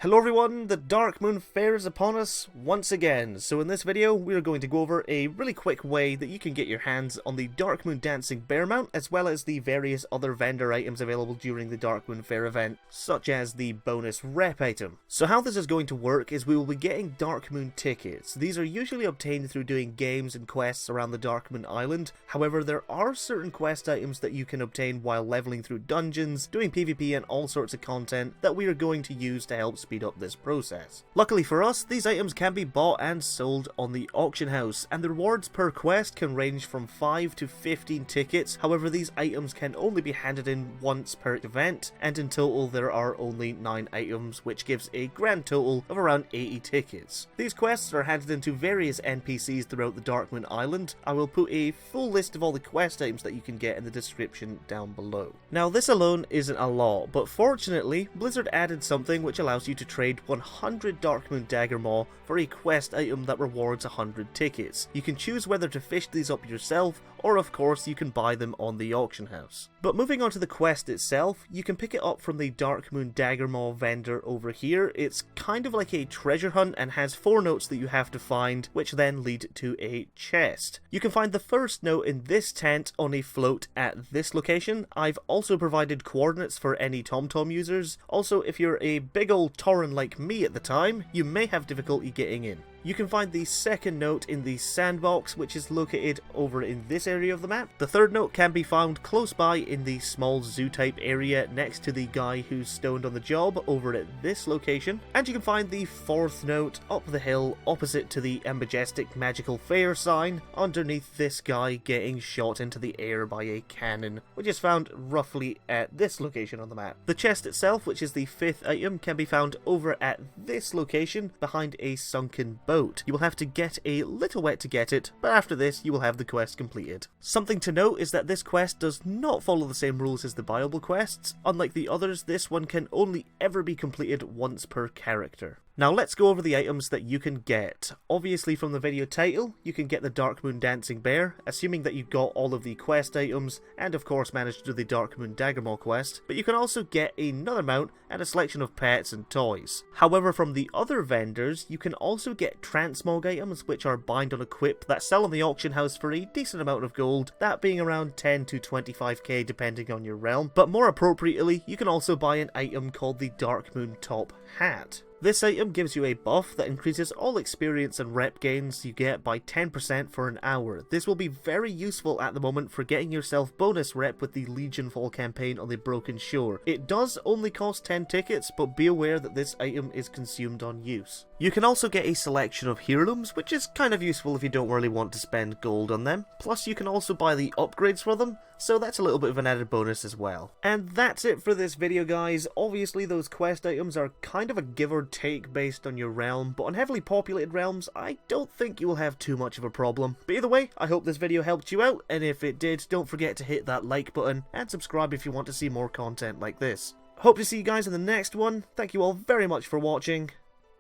Hello everyone, the Darkmoon Fair is upon us once again. So in this video, we are going to go over a really quick way that you can get your hands on the Darkmoon Dancing Bear mount, as well as the various other vendor items available during the Darkmoon Fair event, such as the bonus rep item. So how this is going to work is we will be getting Darkmoon Tickets. These are usually obtained through doing games and quests around the Darkmoon Island. However, there are certain quest items that you can obtain while leveling through dungeons, doing PvP and all sorts of content that we are going to use to help speed up this process. Luckily for us, these items can be bought and sold on the auction house, and the rewards per quest can range from 5 to 15 tickets. However, these items can only be handed in once per event, and in total there are only 9 items, which gives a grand total of around 80 tickets. These quests are handed into various NPCs throughout the Darkmoon Island. I will put a full list of all the quest items that you can get in the description down below. Now this alone isn't a lot, but fortunately Blizzard added something which allows you to trade 100 Darkmoon Dagger Maw for a quest item that rewards 100 tickets. You can choose whether to fish these up yourself, or of course you can buy them on the auction house. But moving on to the quest itself, you can pick it up from the Darkmoon Dagger Maw vendor over here. It's kind of like a treasure hunt and has 4 notes that you have to find, which then lead to a chest. You can find the first note in this tent on a float at this location. I've also provided coordinates for any TomTom users. Also, if you're a big old Tauren like me at the time, you may have difficulty getting in. You can find the second note in the sandbox, which is located over in this area of the map. The third note can be found close by in the small zoo type area next to the guy who's stoned on the job over at this location. And you can find the fourth note up the hill opposite to the majestic magical fair sign underneath this guy getting shot into the air by a cannon, which is found roughly at this location on the map. The chest itself, which is the 5th item, can be found over at this location behind a sunken boat. You will have to get a little wet to get it, but after this you will have the quest completed. Something to note is that this quest does not follow the same rules as the buyable quests. Unlike the others, this one can only ever be completed once per character. Now let's go over the items that you can get. Obviously from the video title, you can get the Darkmoon Dancing Bear, assuming that you got all of the quest items, and of course managed to do the Darkmoon Dagger Maw quest, but you can also get another mount and a selection of pets and toys. However, from the other vendors, you can also get Transmog Items, which are bind on equip that sell on the auction house for a decent amount of gold, that being around 10 to 25k depending on your realm, but more appropriately, you can also buy an item called the Darkmoon Top Hat. This item gives you a buff that increases all experience and rep gains you get by 10% for an hour. This will be very useful at the moment for getting yourself bonus rep with the Legionfall campaign on the Broken Shore. It does only cost 10 tickets, but be aware that this item is consumed on use. You can also get a selection of heirlooms, which is kind of useful if you don't really want to spend gold on them. Plus you can also buy the upgrades for them, so that's a little bit of an added bonus as well. And that's it for this video, guys. Obviously those quest items are kind of a give or take based on your realm, but on heavily populated realms I don't think you will have too much of a problem. But either way, I hope this video helped you out, and if it did, don't forget to hit that like button and subscribe if you want to see more content like this. Hope to see you guys in the next one. Thank you all very much for watching.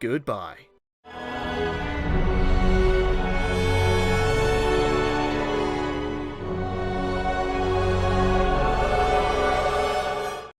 Goodbye.